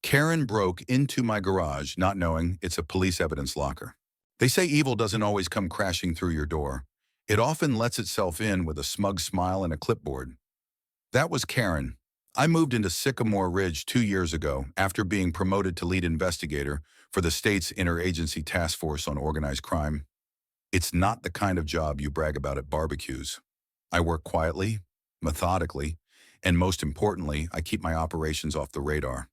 Karen broke into my garage not knowing it's a police evidence locker. They say evil doesn't always come crashing through your door. It often lets itself in with a smug smile and a clipboard. That was Karen. I moved into Sycamore Ridge 2 years ago after being promoted to lead investigator for the state's interagency task force on organized crime. It's not the kind of job you brag about at barbecues. I work quietly, methodically, and most importantly, I keep my operations off the radar.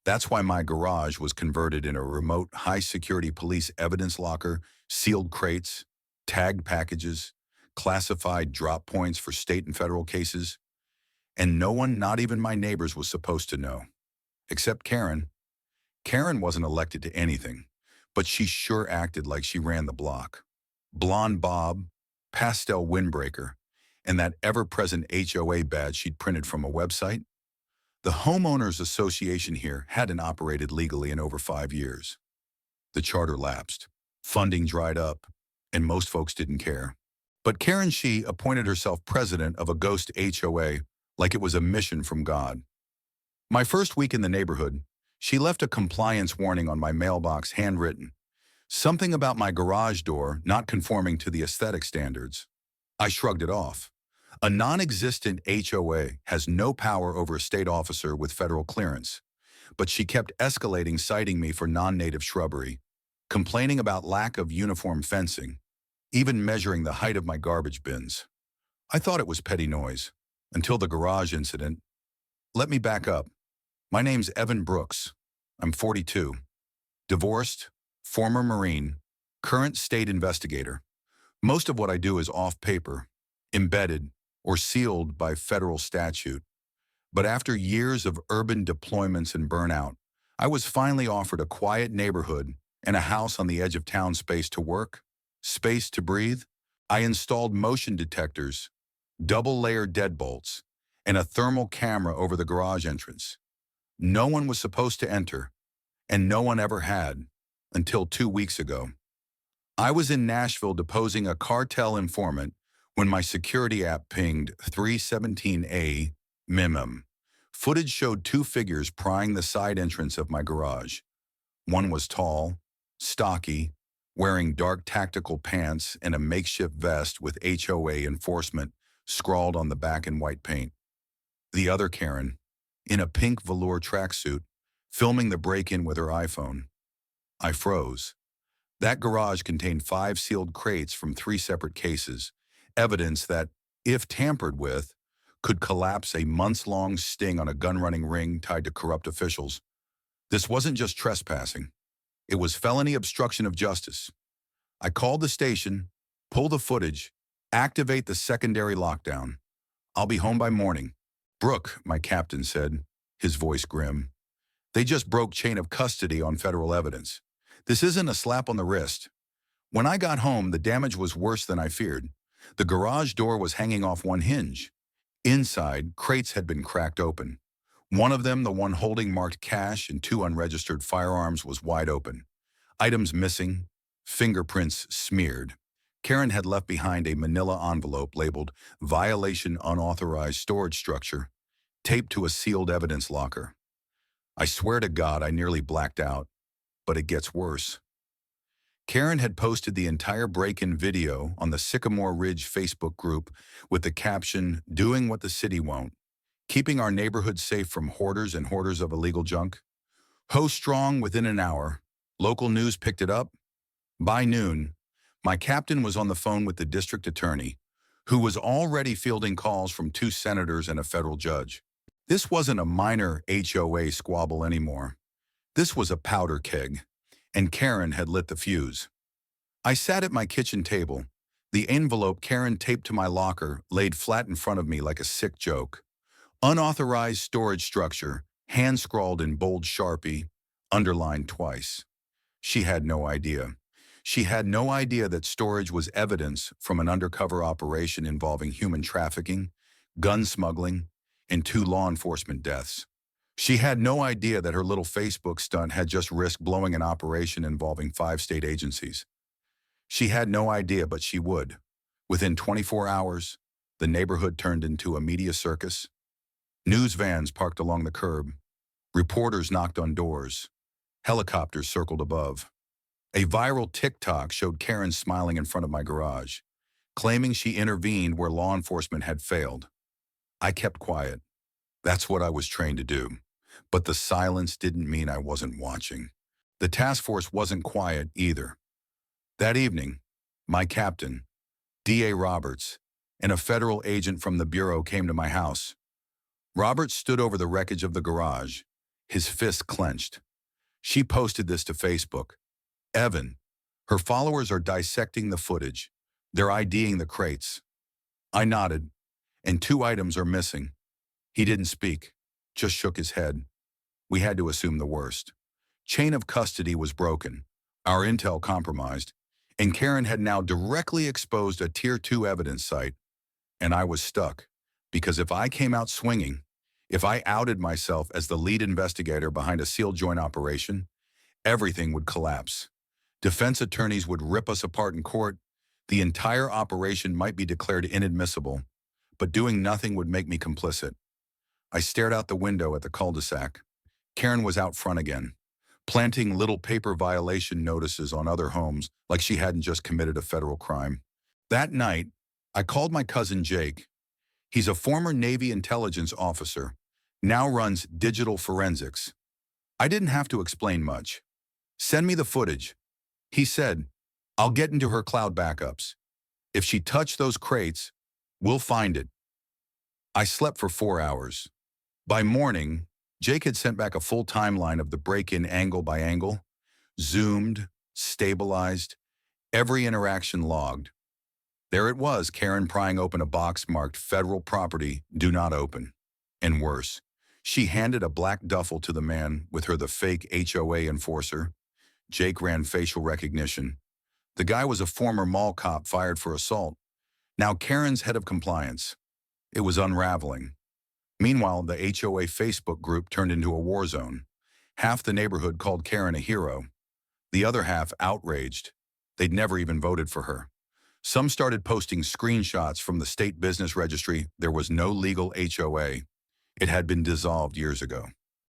That's why my garage was converted into a remote, high-security police evidence locker, sealed crates, tagged packages, classified drop points for state and federal cases, and no one, not even my neighbors, was supposed to know. Except Karen. Karen wasn't elected to anything, but she sure acted like she ran the block. Blonde bob, pastel windbreaker, and that ever-present HOA badge she'd printed from a website. The Homeowners Association here hadn't operated legally in over 5 years. The charter lapsed, funding dried up, and most folks didn't care. But Karen She appointed herself president of a ghost HOA like it was a mission from God. My first week in the neighborhood, she left a compliance warning on my mailbox handwritten. Something about my garage door not conforming to the aesthetic standards. I shrugged it off. A non-existent HOA has no power over a state officer with federal clearance, but she kept escalating, citing me for non-native shrubbery, complaining about lack of uniform fencing, even measuring the height of my garbage bins. I thought it was petty noise, until the garage incident. Let me back up. My name's Evan Brooks. I'm 42. Divorced, former Marine, current state investigator. Most of what I do is off paper, embedded, or sealed by federal statute. But after years of urban deployments and burnout, I was finally offered a quiet neighborhood and a house on the edge of town, space to work, space to breathe. I installed motion detectors, double-layered deadbolts, and a thermal camera over the garage entrance. No one was supposed to enter, and no one ever had, until 2 weeks ago. I was in Nashville deposing a cartel informant when my security app pinged 317A Mimim. Footage showed two figures prying the side entrance of my garage. One was tall, stocky, wearing dark tactical pants and a makeshift vest with HOA enforcement scrawled on the back in white paint. The other, Karen, in a pink velour tracksuit, filming the break-in with her iPhone. I froze. That garage contained 5 sealed crates from 3 separate cases, evidence that, if tampered with, could collapse a months-long sting on a gun-running ring tied to corrupt officials. This wasn't just trespassing. It was felony obstruction of justice. I called the station, pull the footage, activate the secondary lockdown. I'll be home by morning. Brooke, my captain said, his voice grim. They just broke chain of custody on federal evidence. This isn't a slap on the wrist. When I got home, the damage was worse than I feared. The garage door was hanging off one hinge. Inside, crates had been cracked open. One of them, the one holding marked cash and 2 unregistered firearms, was wide open. Items missing, fingerprints smeared. Karen had left behind a manila envelope labeled "Violation Unauthorized Storage Structure," taped to a sealed evidence locker. I swear to God I nearly blacked out, but it gets worse. Karen had posted the entire break-in video on the Sycamore Ridge Facebook group with the caption, "Doing what the city won't, keeping our neighborhood safe from hoarders and hoarders of illegal junk." Ho strong within an hour, local news picked it up. By noon, my captain was on the phone with the district attorney, who was already fielding calls from 2 senators and a federal judge. This wasn't a minor HOA squabble anymore. This was a powder keg, and Karen had lit the fuse. I sat at my kitchen table, the envelope Karen taped to my locker laid flat in front of me like a sick joke. Unauthorized storage structure, hand-scrawled in bold Sharpie, underlined twice. She had no idea. She had no idea that storage was evidence from an undercover operation involving human trafficking, gun smuggling, and 2 law enforcement deaths. She had no idea that her little Facebook stunt had just risked blowing an operation involving 5 state agencies. She had no idea, but she would. Within 24 hours, the neighborhood turned into a media circus. News vans parked along the curb. Reporters knocked on doors. Helicopters circled above. A viral TikTok showed Karen smiling in front of my garage, claiming she intervened where law enforcement had failed. I kept quiet. That's what I was trained to do. But the silence didn't mean I wasn't watching. The task force wasn't quiet either. That evening, my captain, D.A. Roberts, and a federal agent from the Bureau came to my house. Roberts stood over the wreckage of the garage, his fist clenched. She posted this to Facebook. Evan, her followers are dissecting the footage. They're IDing the crates. I nodded, and 2 items are missing. He didn't speak, just shook his head. We had to assume the worst. Chain of custody was broken, our intel compromised, and Karen had now directly exposed a Tier 2 evidence site. And I was stuck, because if I came out swinging, if I outed myself as the lead investigator behind a seal joint operation, everything would collapse. Defense attorneys would rip us apart in court. The entire operation might be declared inadmissible, but doing nothing would make me complicit. I stared out the window at the cul-de-sac. Karen was out front again, planting little paper violation notices on other homes like she hadn't just committed a federal crime. That night, I called my cousin Jake. He's a former Navy intelligence officer, now runs digital forensics. I didn't have to explain much. Send me the footage. He said, I'll get into her cloud backups. If she touched those crates, we'll find it. I slept for 4 hours. By morning, Jake had sent back a full timeline of the break-in angle by angle, zoomed, stabilized, every interaction logged. There it was, Karen prying open a box marked Federal Property, Do Not Open. And worse, she handed a black duffel to the man with her the fake HOA enforcer. Jake ran facial recognition. The guy was a former mall cop fired for assault. Now Karen's head of compliance. It was unraveling. Meanwhile, the HOA Facebook group turned into a war zone. Half the neighborhood called Karen a hero. The other half outraged. They'd never even voted for her. Some started posting screenshots from the state business registry. There was no legal HOA. It had been dissolved years ago.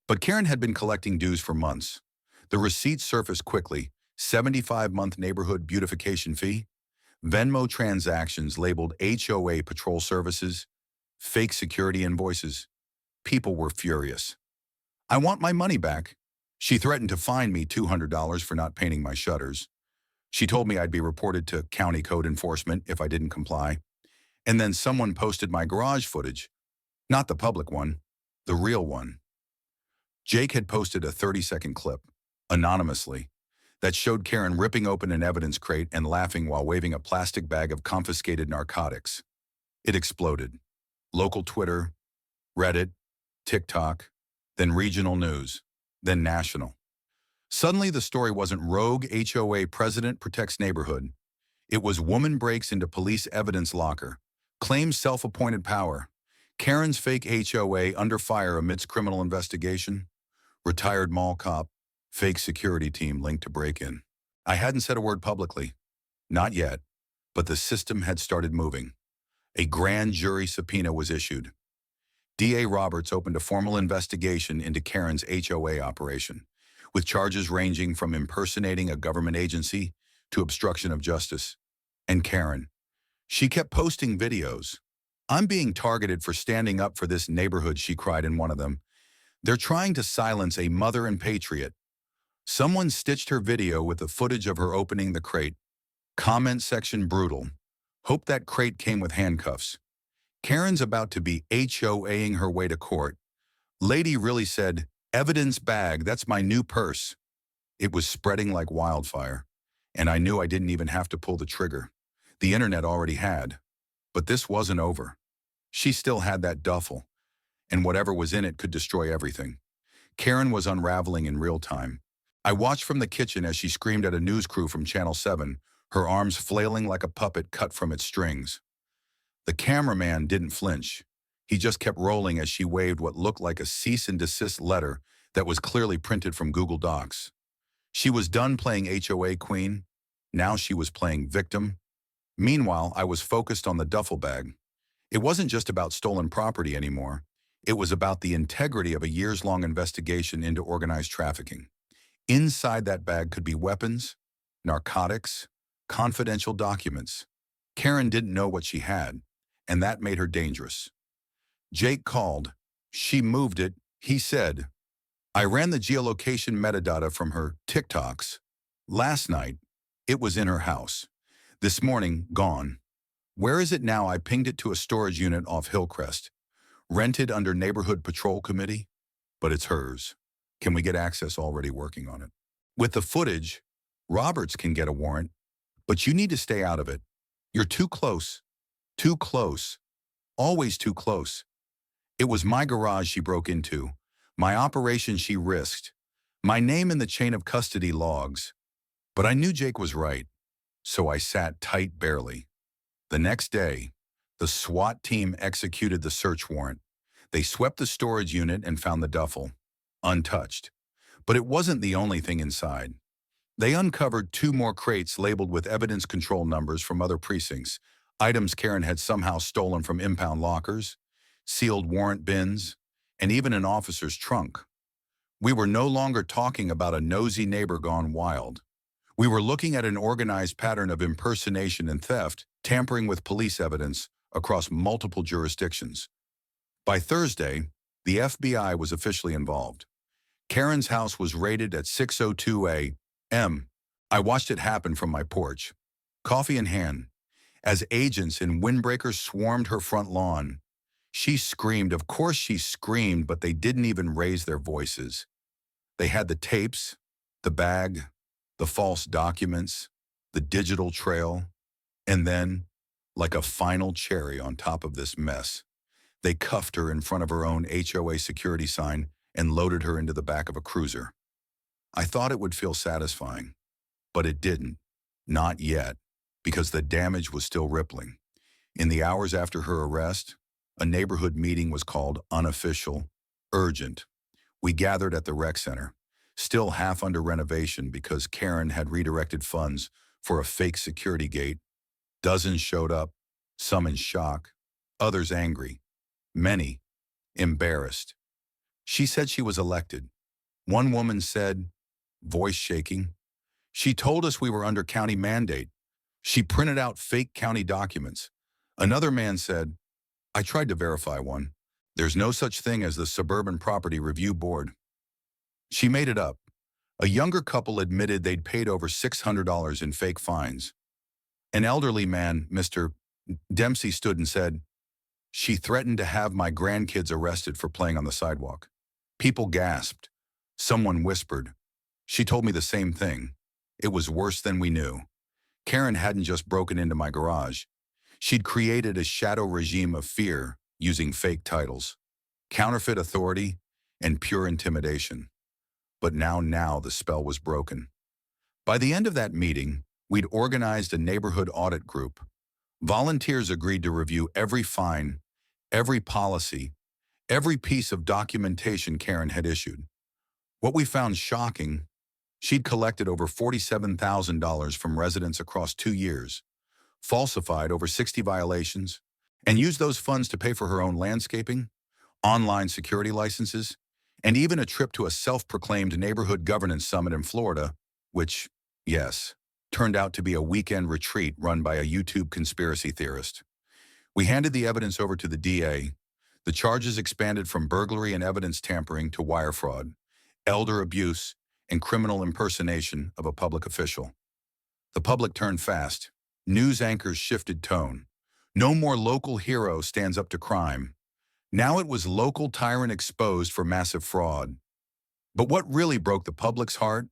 But Karen had been collecting dues for months. The receipts surfaced quickly. 75-month neighborhood beautification fee, Venmo transactions labeled HOA patrol services, fake security invoices. People were furious. I want my money back. She threatened to fine me $200 for not painting my shutters. She told me I'd be reported to county code enforcement if I didn't comply. And then someone posted my garage footage. Not the public one, the real one. Jake had posted a 30-second clip, anonymously, that showed Karen ripping open an evidence crate and laughing while waving a plastic bag of confiscated narcotics. It exploded. Local Twitter, Reddit, TikTok, then regional news, then national. Suddenly the story wasn't rogue HOA president protects neighborhood. It was woman breaks into police evidence locker, claims self-appointed power, Karen's fake HOA under fire amidst criminal investigation, retired mall cop, fake security team linked to break-in. I hadn't said a word publicly. Not yet. But the system had started moving. A grand jury subpoena was issued. D.A. Roberts opened a formal investigation into Karen's HOA operation, with charges ranging from impersonating a government agency to obstruction of justice. And Karen, she kept posting videos. I'm being targeted for standing up for this neighborhood, she cried in one of them. They're trying to silence a mother and patriot. Someone stitched her video with the footage of her opening the crate. Comment section brutal. Hope that crate came with handcuffs. Karen's about to be HOAing her way to court. Lady really said, evidence bag, that's my new purse. It was spreading like wildfire, and I knew I didn't even have to pull the trigger. The internet already had. But this wasn't over. She still had that duffel, and whatever was in it could destroy everything. Karen was unraveling in real time. I watched from the kitchen as she screamed at a news crew from Channel 7, her arms flailing like a puppet cut from its strings. The cameraman didn't flinch. He just kept rolling as she waved what looked like a cease and desist letter that was clearly printed from Google Docs. She was done playing HOA queen. Now she was playing victim. Meanwhile, I was focused on the duffel bag. It wasn't just about stolen property anymore. It was about the integrity of a years-long investigation into organized trafficking. Inside that bag could be weapons, narcotics, confidential documents. Karen didn't know what she had, and that made her dangerous. Jake called. She moved it, he said. I ran the geolocation metadata from her TikToks. Last night, it was in her house. This morning, gone. Where is it now? I pinged it to a storage unit off Hillcrest. Rented under Neighborhood Patrol Committee, but it's hers. Can we get access? Already working on it. With the footage, Roberts can get a warrant, but you need to stay out of it. You're too close. Too close. Always too close. It was my garage she broke into, my operation she risked, my name in the chain of custody logs. But I knew Jake was right, so I sat tight barely. The next day, the SWAT team executed the search warrant. They swept the storage unit and found the duffel, untouched. But it wasn't the only thing inside. They uncovered 2 more crates labeled with evidence control numbers from other precincts, items Karen had somehow stolen from impound lockers, sealed warrant bins, and even an officer's trunk. We were no longer talking about a nosy neighbor gone wild. We were looking at an organized pattern of impersonation and theft, tampering with police evidence across multiple jurisdictions. By Thursday, the FBI was officially involved. Karen's house was raided at 6:02 a.m. I watched it happen from my porch, coffee in hand, as agents in windbreakers swarmed her front lawn. She screamed. Of course she screamed, but they didn't even raise their voices. They had the tapes, the bag, the false documents, the digital trail, and then, like a final cherry on top of this mess, they cuffed her in front of her own HOA security sign and loaded her into the back of a cruiser. I thought it would feel satisfying, but it didn't. Not yet, because the damage was still rippling. In the hours after her arrest, a neighborhood meeting was called unofficial, urgent. We gathered at the rec center, still half under renovation because Karen had redirected funds for a fake security gate. Dozens showed up, some in shock, others angry, many embarrassed. She said she was elected. One woman said, voice shaking, she told us we were under county mandate. She printed out fake county documents. Another man said, I tried to verify one. There's no such thing as the Suburban Property Review Board. She made it up. A younger couple admitted they'd paid over $600 in fake fines. An elderly man, Mr. Dempsey, stood and said, she threatened to have my grandkids arrested for playing on the sidewalk. People gasped. Someone whispered. She told me the same thing. It was worse than we knew. Karen hadn't just broken into my garage. She'd created a shadow regime of fear using fake titles, counterfeit authority, and pure intimidation. But now the spell was broken. By the end of that meeting, we'd organized a neighborhood audit group. Volunteers agreed to review every fine, every policy, every piece of documentation Karen had issued. What we found shocking, she'd collected over $47,000 from residents across 2 years, falsified over 60 violations, and used those funds to pay for her own landscaping, online security licenses, and even a trip to a self-proclaimed neighborhood governance summit in Florida, which, yes, turned out to be a weekend retreat run by a YouTube conspiracy theorist. We handed the evidence over to the DA. The charges expanded from burglary and evidence tampering to wire fraud, elder abuse, and criminal impersonation of a public official. The public turned fast. News anchors shifted tone. No more local hero stands up to crime. Now it was local tyrant exposed for massive fraud. But what really broke the public's heart?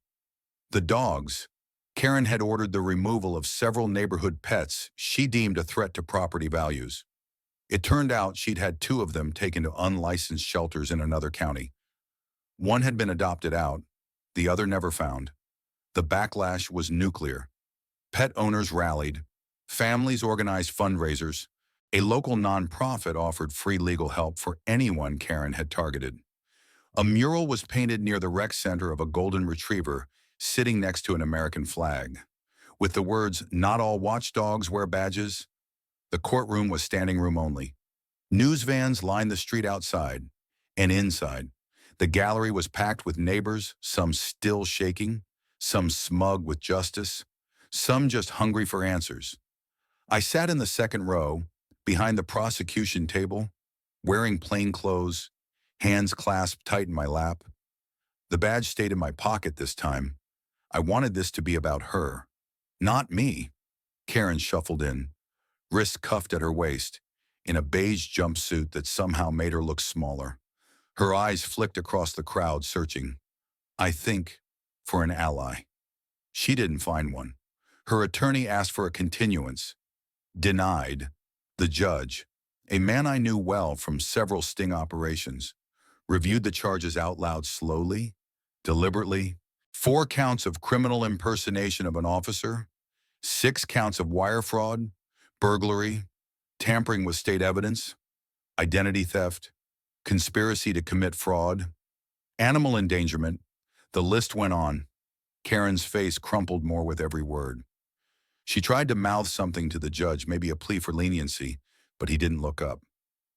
The dogs. Karen had ordered the removal of several neighborhood pets she deemed a threat to property values. It turned out she'd had 2 of them taken to unlicensed shelters in another county. One had been adopted out, the other never found. The backlash was nuclear. Pet owners rallied. Families organized fundraisers. A local nonprofit offered free legal help for anyone Karen had targeted. A mural was painted near the rec center of a golden retriever sitting next to an American flag. With the words, "Not all watchdogs wear badges." The courtroom was standing room only. News vans lined the street outside. And inside, the gallery was packed with neighbors, some still shaking, some smug with justice, some just hungry for answers. I sat in the second row, behind the prosecution table, wearing plain clothes, hands clasped tight in my lap. The badge stayed in my pocket this time. I wanted this to be about her, not me. Karen shuffled in, wrists cuffed at her waist, in a beige jumpsuit that somehow made her look smaller. Her eyes flicked across the crowd, searching, I think, for an ally. She didn't find one. Her attorney asked for a continuance. Denied. The judge, a man I knew well from several sting operations, reviewed the charges out loud slowly, deliberately. 4 counts of criminal impersonation of an officer, 6 counts of wire fraud, burglary, tampering with state evidence, identity theft, conspiracy to commit fraud, animal endangerment. The list went on. Karen's face crumpled more with every word. She tried to mouth something to the judge, maybe a plea for leniency, but he didn't look up.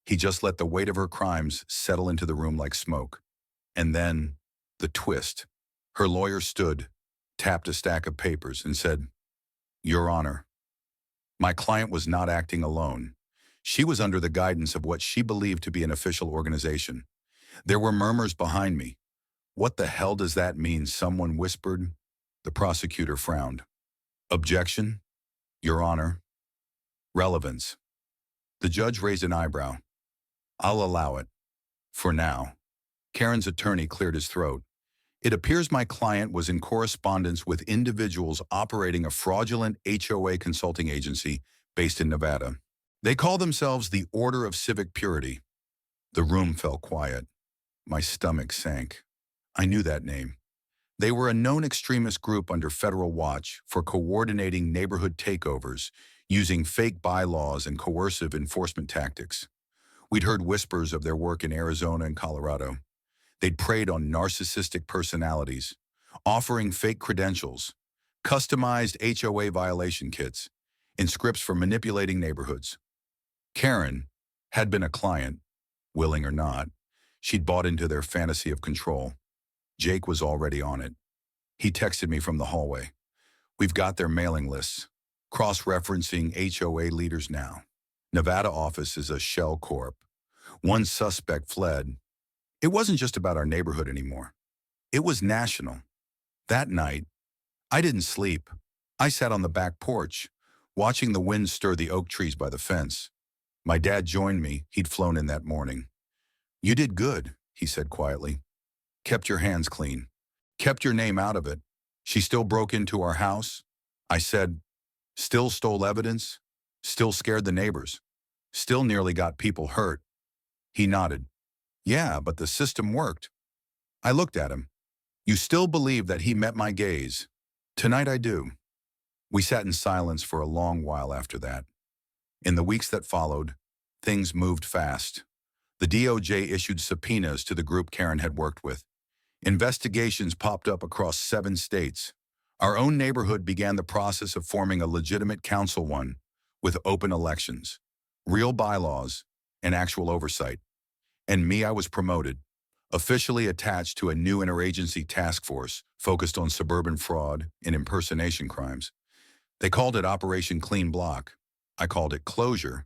He just let the weight of her crimes settle into the room like smoke. And then, the twist. Her lawyer stood, tapped a stack of papers, and said, Your Honor, my client was not acting alone. She was under the guidance of what she believed to be an official organization. There were murmurs behind me. What the hell does that mean? Someone whispered. The prosecutor frowned. Objection, Your Honor. Relevance. The judge raised an eyebrow. I'll allow it. For now. Karen's attorney cleared his throat. It appears my client was in correspondence with individuals operating a fraudulent HOA consulting agency based in Nevada. They call themselves the Order of Civic Purity. The room fell quiet. My stomach sank. I knew that name. They were a known extremist group under federal watch for coordinating neighborhood takeovers, using fake bylaws and coercive enforcement tactics. We'd heard whispers of their work in Arizona and Colorado. They'd preyed on narcissistic personalities, offering fake credentials, customized HOA violation kits, and scripts for manipulating neighborhoods. Karen had been a client, willing or not. She'd bought into their fantasy of control. Jake was already on it. He texted me from the hallway. We've got their mailing lists, cross-referencing HOA leaders now. Nevada office is a shell corp. One suspect fled. It wasn't just about our neighborhood anymore. It was national. That night, I didn't sleep. I sat on the back porch, watching the wind stir the oak trees by the fence. My dad joined me. He'd flown in that morning. You did good, he said quietly. Kept your hands clean. Kept your name out of it. She still broke into our house. I said, still stole evidence. Still scared the neighbors. Still nearly got people hurt. He nodded. Yeah, but the system worked. I looked at him. You still believe that he met my gaze? Tonight I do. We sat in silence for a long while after that. In the weeks that followed, things moved fast. The DOJ issued subpoenas to the group Karen had worked with. Investigations popped up across 7 states. Our own neighborhood began the process of forming a legitimate council one, with open elections, real bylaws, and actual oversight. And me, I was promoted, officially attached to a new interagency task force focused on suburban fraud and impersonation crimes. They called it Operation Clean Block. I called it Closure.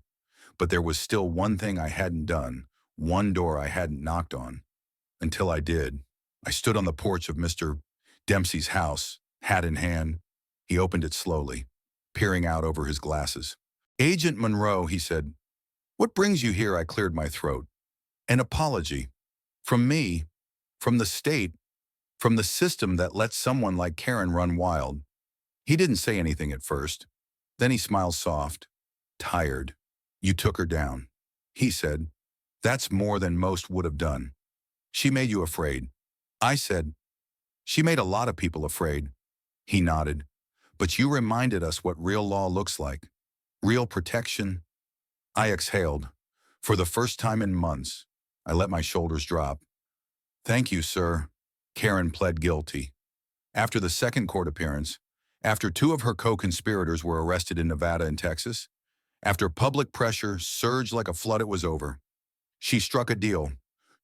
But there was still one thing I hadn't done, one door I hadn't knocked on. Until I did. I stood on the porch of Mr. Dempsey's house, hat in hand. He opened it slowly, peering out over his glasses. Agent Monroe, he said. What brings you here? I cleared my throat. An apology. From me, from the state, from the system that lets someone like Karen run wild. He didn't say anything at first. Then he smiled soft, tired. You took her down. He said, that's more than most would have done. She made you afraid. I said, she made a lot of people afraid. He nodded. But you reminded us what real law looks like. Real protection. I exhaled. For the first time in months, I let my shoulders drop. Thank you, sir. Karen pled guilty. After the second court appearance, after 2 of her co-conspirators were arrested in Nevada and Texas, after public pressure surged like a flood, it was over. She struck a deal.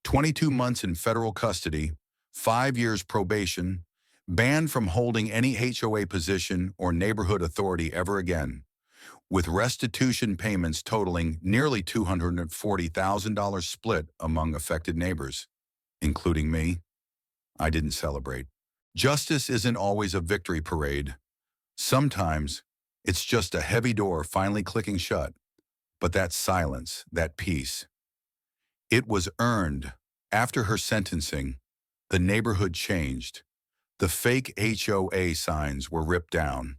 22 months in federal custody, 5 years probation, banned from holding any HOA position or neighborhood authority ever again, with restitution payments totaling nearly $240,000 split among affected neighbors, including me. I didn't celebrate. Justice isn't always a victory parade. Sometimes it's just a heavy door finally clicking shut, but that silence, that peace, it was earned. After her sentencing, the neighborhood changed. The fake HOA signs were ripped down.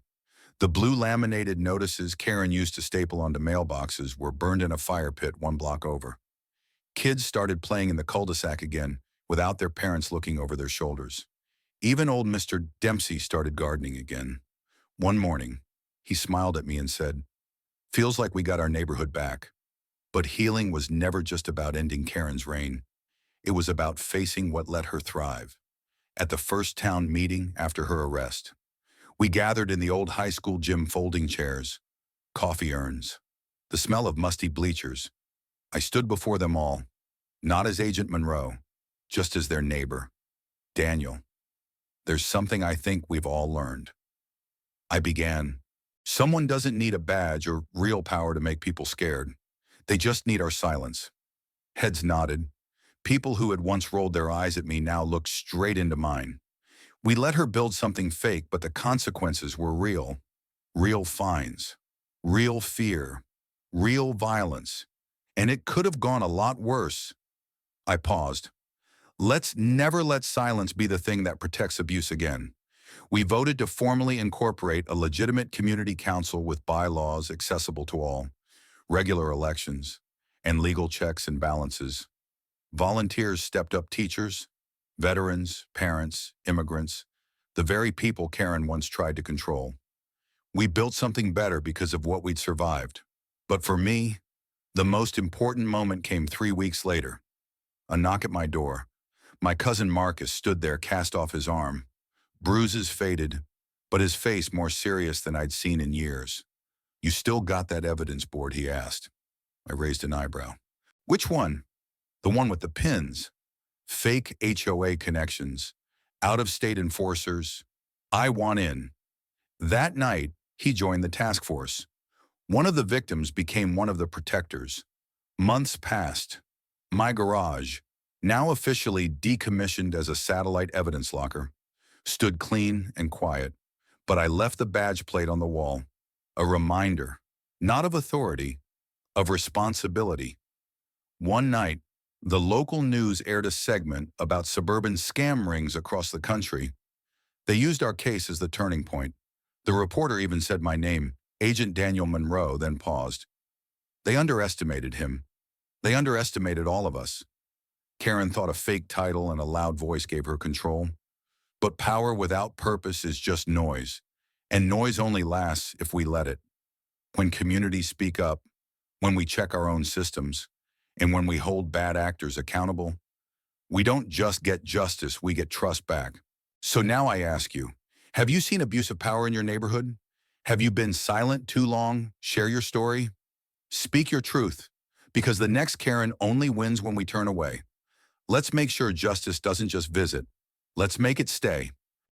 The blue laminated notices Karen used to staple onto mailboxes were burned in a fire pit 1 block over. Kids started playing in the cul-de-sac again without their parents looking over their shoulders. Even old Mr. Dempsey started gardening again. One morning, he smiled at me and said, "Feels like we got our neighborhood back." But healing was never just about ending Karen's reign. It was about facing what let her thrive. At the first town meeting after her arrest, we gathered in the old high school gym, folding chairs, coffee urns, the smell of musty bleachers. I stood before them all, not as Agent Monroe, just as their neighbor. "Daniel, there's something I think we've all learned." I began. "Someone doesn't need a badge or real power to make people scared. They just need our silence." Heads nodded. People who had once rolled their eyes at me now looked straight into mine. We let her build something fake, but the consequences were real. Real fines, real fear, real violence. And it could have gone a lot worse. I paused. Let's never let silence be the thing that protects abuse again. We voted to formally incorporate a legitimate community council with bylaws accessible to all, regular elections, and legal checks and balances. Volunteers stepped up: teachers, veterans, parents, immigrants, the very people Karen once tried to control. We built something better because of what we'd survived. But for me, the most important moment came 3 weeks later. A knock at my door. My cousin Marcus stood there, cast off his arm. Bruises faded, but his face more serious than I'd seen in years. "You still got that evidence board?" he asked. I raised an eyebrow. "Which one?" "The one with the pins. Fake HOA connections. Out-of-state enforcers. I want in." That night, he joined the task force. One of the victims became one of the protectors. Months passed. My garage, now officially decommissioned as a satellite evidence locker, stood clean and quiet, but I left the badge plate on the wall. A reminder, not of authority, of responsibility. One night, the local news aired a segment about suburban scam rings across the country. They used our case as the turning point. The reporter even said my name, Agent Daniel Monroe, then paused. They underestimated him. They underestimated all of us. Karen thought a fake title and a loud voice gave her control. But power without purpose is just noise, and noise only lasts if we let it. When communities speak up, when we check our own systems, and when we hold bad actors accountable, we don't just get justice, we get trust back. So now I ask you, have you seen abuse of power in your neighborhood? Have you been silent too long? Share your story. Speak your truth, because the next Karen only wins when we turn away. Let's make sure justice doesn't just visit. Let's make it stay.